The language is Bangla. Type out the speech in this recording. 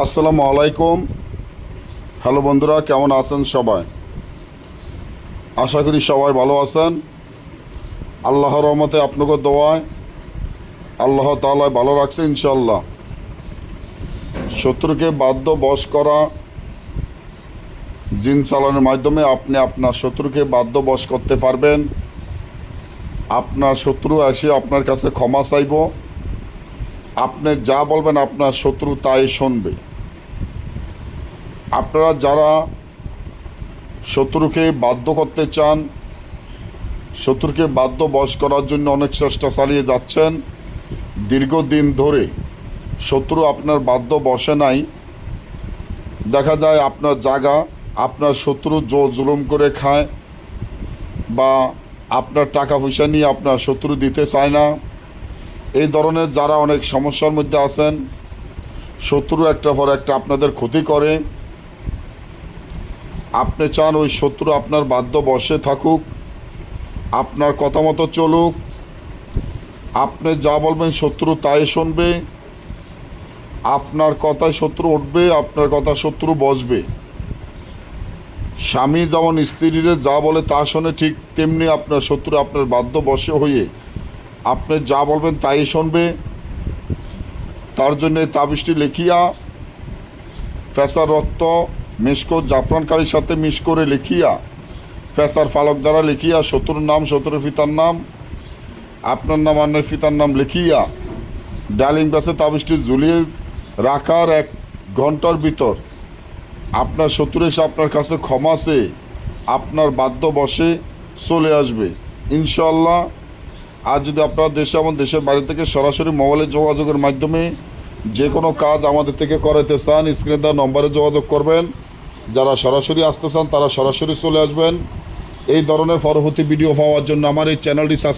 আসসালামু আলাইকুম। হ্যালো বন্ধুরা, কেমন আছেন সবাই? আশা করি সবাই ভালো আছেন। আল্লাহর রহমতে আপনাকে দোয়ায় আল্লাহ তাআলা ভালো রাখছে ইনশাল্লাহ। শত্রুকে বাধ্য বশ করা, জিন চালানোর মাধ্যমে আপনি আপনার শত্রুকে বাধ্য বশ করতে পারবেন। আপনার শত্রু এসে আপনার কাছে ক্ষমা চাইব, আপনি যা বলবেন আপনার শত্রু তাই শুনবে। আপনারা যারা শত্রুকে বাধ্য করতে চান, শত্রুকে বাধ্য বশ করার জন্য অনেক চেষ্টা চালিয়ে যাচ্ছেন, দীর্ঘদিন ধরে শত্রু আপনার বাধ্য বসে নাই, দেখা যায় আপনার জায়গা আপনার শত্রু জুলুম করে খায়, বা আপনার টাকা পয়সা নিয়ে আপনার শত্রু দিতে চায় না। এই ধরনের যারা অনেক সমস্যার মধ্যে আছেন, শত্রু একটা পর একটা আপনাদের ক্ষতি করে, আপনি চান ওই শত্রু আপনার বাধ্য বসে থাকুক, আপনার কথা মতো চলুক, আপনি যা বলবেন শত্রু তাই শুনবে, আপনার কথায় শত্রু উঠবে, আপনার কথা শত্রু বসবে। স্বামী যেমন স্ত্রীরে যা বলে তা শোনে, ঠিক তেমনি আপনার শত্রু আপনার বাধ্য বসে হয়ে আপনি যা বলবেন তাই শুনবে। তার জন্য তাবিজটি লিখিয়া ফেসার রক্ত মিশকো জাফরানকারীর সাথে মিশ করে লিখিয়া, ফেসার ফালক দ্বারা লিখিয়া, শত্রুর নাম, শত্রুর পিতার নাম, আপনার নাম, আপনার পিতার নাম লিখিয়া ডালিং গাছে তাবিজটি ঝুলিয়ে রাখার 1 ঘন্টার ভিতর আপনার শত্রু এসে আপনার কাছে ক্ষমা চেয়ে আপনার বাধ্য বসে চলে আসবে ইনশাল্লাহ। আর যদি আপনারা দেশে এবং দেশের বাইরে থেকে সরাসরি মোবাইলে যোগাযোগের মাধ্যমে যে কোনো কাজ আমাদের থেকে করাতে চান, স্ক্রিনে দেওয়া নম্বরে যোগাযোগ করবেন। যারা সরাসরি আসতে চান তারা সরাসরি চলে আসবেন। এই ধরনের পরবর্তী ভিডিও পাওয়ার জন্য আমার এই চ্যানেলটি